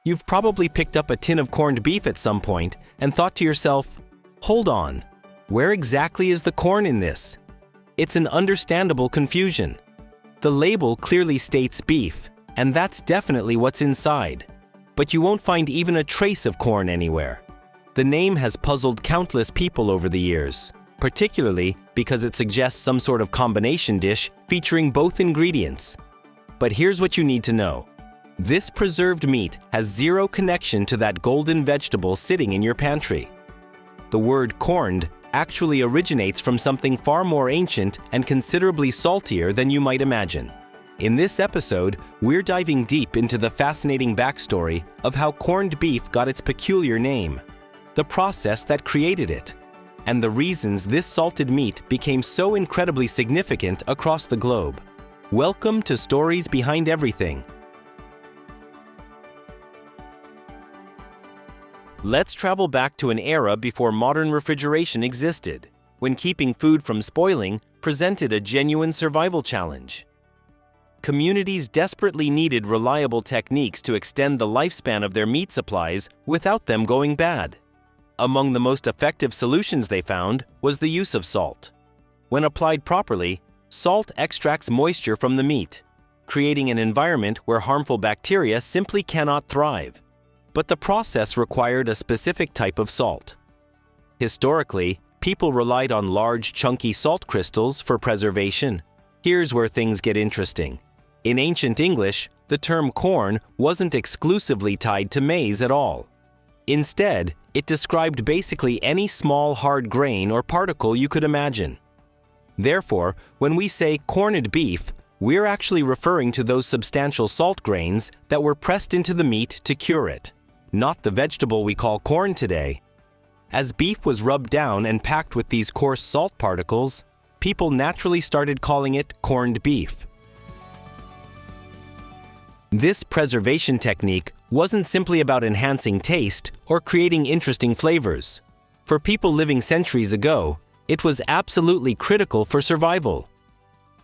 You've probably picked up a tin of corned beef at some point and thought to yourself, hold on, where exactly is the corn in this? It's an understandable confusion. The label clearly states beef, and that's definitely what's inside. But you won't find even a trace of corn anywhere. The name has puzzled countless people over the years, particularly because it suggests some sort of combination dish featuring both ingredients. But here's what you need to know. This preserved meat has zero connection to that golden vegetable sitting in your pantry. The word corned actually originates from something far more ancient and considerably saltier than you might imagine. In this episode, we're diving deep into the fascinating backstory of how corned beef got its peculiar name, the process that created it, and the reasons this salted meat became so incredibly significant across the globe. Welcome to Stories Behind Everything. Let's travel back to an era before modern refrigeration existed, when keeping food from spoiling presented a genuine survival challenge. Communities desperately needed reliable techniques to extend the lifespan of their meat supplies without them going bad. Among the most effective solutions they found was the use of salt. When applied properly, salt extracts moisture from the meat, creating an environment where harmful bacteria simply cannot thrive. But the process required a specific type of salt. Historically, people relied on large, chunky salt crystals for preservation. Here's where things get interesting. In ancient English, the term corn wasn't exclusively tied to maize at all. Instead, it described basically any small, hard grain or particle you could imagine. Therefore, when we say corned beef, we're actually referring to those substantial salt grains that were pressed into the meat to cure it, not the vegetable we call corn today. As beef was rubbed down and packed with these coarse salt particles, people naturally started calling it corned beef. This preservation technique wasn't simply about enhancing taste or creating interesting flavors. For people living centuries ago, it was absolutely critical for survival.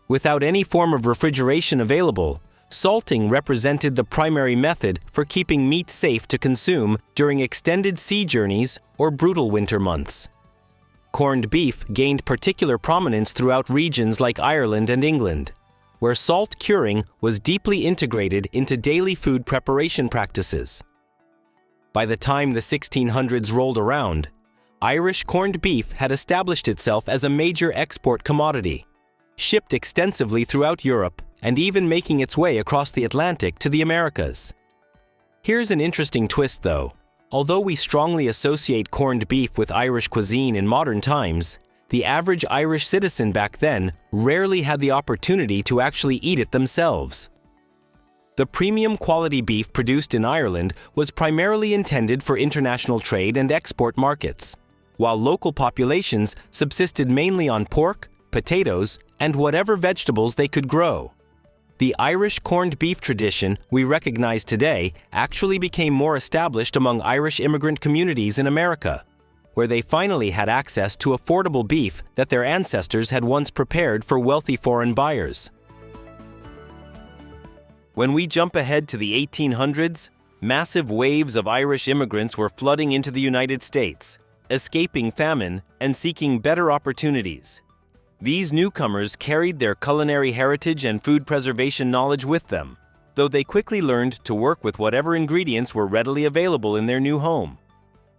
Without any form of refrigeration available, salting represented the primary method for keeping meat safe to consume during extended sea journeys or brutal winter months. Corned beef gained particular prominence throughout regions like Ireland and England, where salt curing was deeply integrated into daily food preparation practices. By the time the 1600s rolled around, Irish corned beef had established itself as a major export commodity, shipped extensively throughout Europe and even making its way across the Atlantic to the Americas. Here's an interesting twist though. Although we strongly associate corned beef with Irish cuisine in modern times, the average Irish citizen back then rarely had the opportunity to actually eat it themselves. The premium quality beef produced in Ireland was primarily intended for international trade and export markets, while local populations subsisted mainly on pork, potatoes, and whatever vegetables they could grow. The Irish corned beef tradition we recognize today actually became more established among Irish immigrant communities in America, where they finally had access to affordable beef that their ancestors had once prepared for wealthy foreign buyers. When we jump ahead to the 1800s, massive waves of Irish immigrants were flooding into the United States, escaping famine and seeking better opportunities. These newcomers carried their culinary heritage and food preservation knowledge with them, though they quickly learned to work with whatever ingredients were readily available in their new home.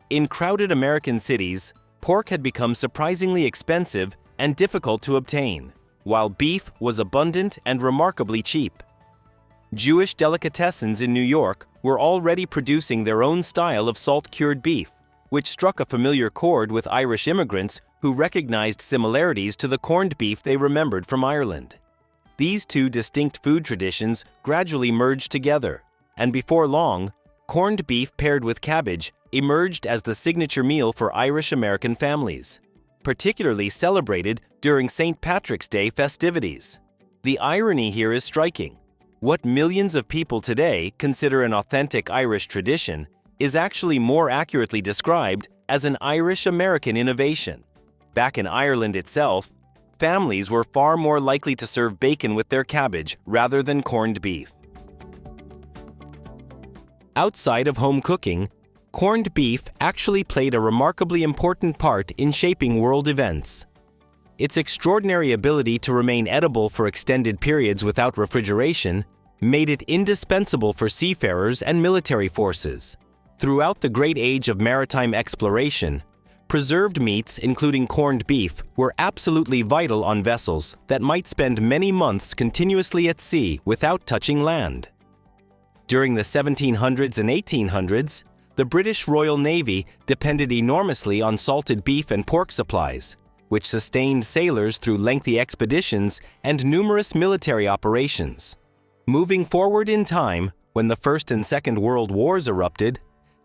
In crowded American cities, pork had become surprisingly expensive and difficult to obtain, while beef was abundant and remarkably cheap. Jewish delicatessens in New York were already producing their own style of salt-cured beef, which struck a familiar chord with Irish immigrants who recognized similarities to the corned beef they remembered from Ireland. These two distinct food traditions gradually merged together, and before long, corned beef paired with cabbage emerged as the signature meal for Irish-American families, particularly celebrated during St. Patrick's Day festivities. The irony here is striking. What millions of people today consider an authentic Irish tradition is actually more accurately described as an Irish-American innovation. Back in Ireland itself, families were far more likely to serve bacon with their cabbage rather than corned beef. Outside of home cooking, corned beef actually played a remarkably important part in shaping world events. Its extraordinary ability to remain edible for extended periods without refrigeration made it indispensable for seafarers and military forces. Throughout the great age of maritime exploration, preserved meats, including corned beef, were absolutely vital on vessels that might spend many months continuously at sea without touching land. During the 1700s and 1800s, the British Royal Navy depended enormously on salted beef and pork supplies, which sustained sailors through lengthy expeditions and numerous military operations. Moving forward in time, when the First and Second World Wars erupted,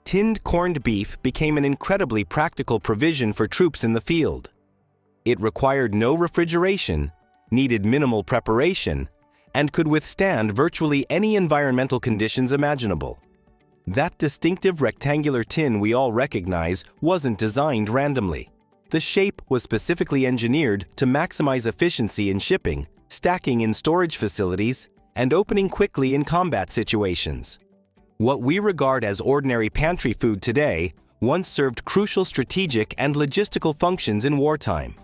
tinned corned beef became an incredibly practical provision for troops in the field. It required no refrigeration, needed minimal preparation, and could withstand virtually any environmental conditions imaginable. That distinctive rectangular tin we all recognize wasn't designed randomly. The shape was specifically engineered to maximize efficiency in shipping, stacking in storage facilities, and opening quickly in combat situations. What we regard as ordinary pantry food today once served crucial strategic and logistical functions in wartime.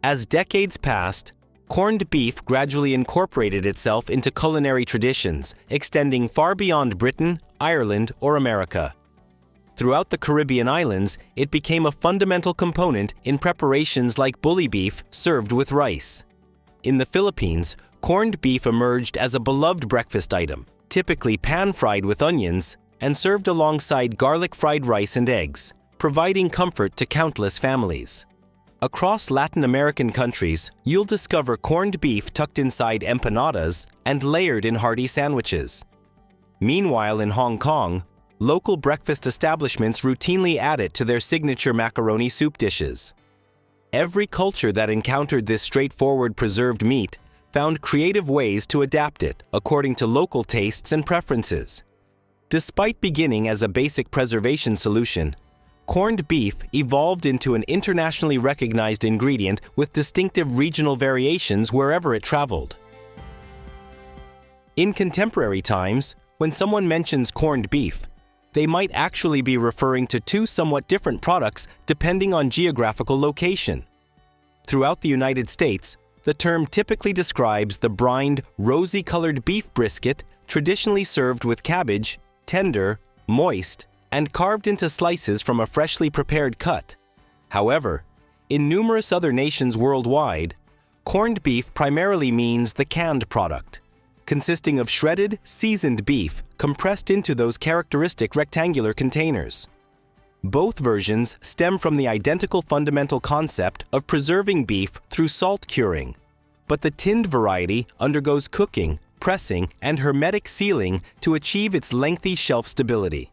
As decades passed, corned beef gradually incorporated itself into culinary traditions, extending far beyond Britain, Ireland, or America. Throughout the Caribbean islands, it became a fundamental component in preparations like bully beef served with rice. In the Philippines, corned beef emerged as a beloved breakfast item, typically pan-fried with onions and served alongside garlic-fried rice and eggs, providing comfort to countless families. Across Latin American countries, you'll discover corned beef tucked inside empanadas and layered in hearty sandwiches. Meanwhile, in Hong Kong, local breakfast establishments routinely add it to their signature macaroni soup dishes. Every culture that encountered this straightforward preserved meat found creative ways to adapt it according to local tastes and preferences. Despite beginning as a basic preservation solution, corned beef evolved into an internationally recognized ingredient with distinctive regional variations wherever it traveled. In contemporary times, when someone mentions corned beef, they might actually be referring to two somewhat different products depending on geographical location. Throughout the United States, the term typically describes the brined, rosy-colored beef brisket traditionally served with cabbage, tender, moist, and carved into slices from a freshly prepared cut. However, in numerous other nations worldwide, corned beef primarily means the canned product, consisting of shredded, seasoned beef compressed into those characteristic rectangular containers. Both versions stem from the identical fundamental concept of preserving beef through salt curing, but the tinned variety undergoes cooking, pressing, and hermetic sealing to achieve its lengthy shelf stability.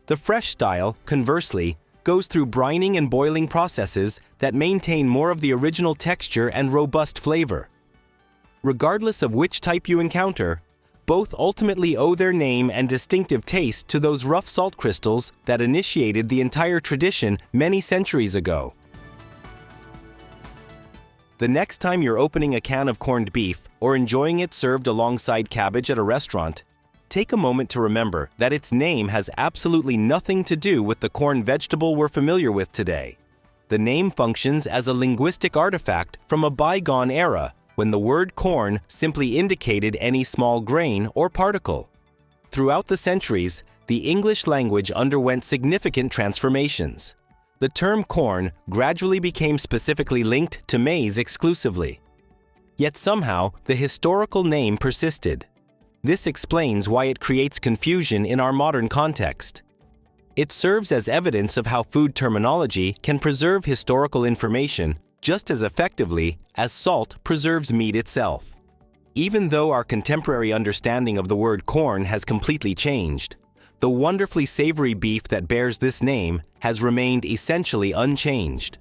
The fresh style, conversely, goes through brining and boiling processes that maintain more of the original texture and robust flavor. Regardless of which type you encounter, both ultimately owe their name and distinctive taste to those rough salt crystals that initiated the entire tradition many centuries ago. The next time you're opening a can of corned beef or enjoying it served alongside cabbage at a restaurant, take a moment to remember that its name has absolutely nothing to do with the corn vegetable we're familiar with today. The name functions as a linguistic artifact from a bygone era when the word corn simply indicated any small grain or particle. Throughout the centuries, the English language underwent significant transformations. The term corn gradually became specifically linked to maize exclusively. Yet somehow, the historical name persisted. This explains why it creates confusion in our modern context. It serves as evidence of how food terminology can preserve historical information just as effectively as salt preserves meat itself. Even though our contemporary understanding of the word corn has completely changed, the wonderfully savory beef that bears this name has remained essentially unchanged.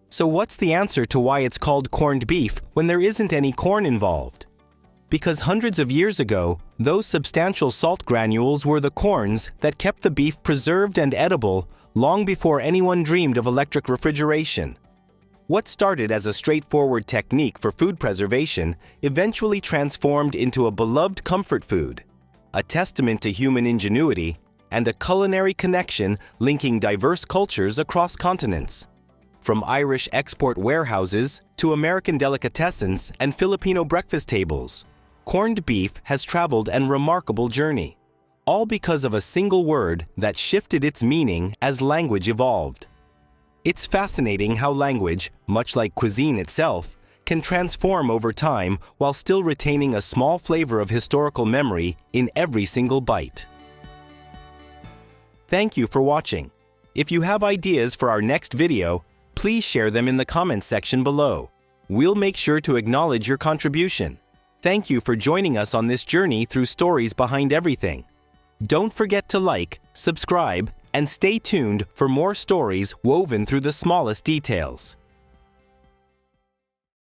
So what's the answer to why it's called corned beef when there isn't any corn involved? Because hundreds of years ago, those substantial salt granules were the corns that kept the beef preserved and edible long before anyone dreamed of electric refrigeration. What started as a straightforward technique for food preservation eventually transformed into a beloved comfort food, a testament to human ingenuity and a culinary connection linking diverse cultures across continents. From Irish export warehouses to American delicatessens and Filipino breakfast tables, corned beef has traveled a remarkable journey, all because of a single word that shifted its meaning as language evolved. It's fascinating how language, much like cuisine itself, can transform over time while still retaining a small flavor of historical memory in every single bite. Thank you for watching. If you have ideas for our next video, please share them in the comments section below. We'll make sure to acknowledge your contribution. Thank you for joining us on this journey through stories behind everything. Don't forget to like, subscribe, and stay tuned for more stories woven through the smallest details.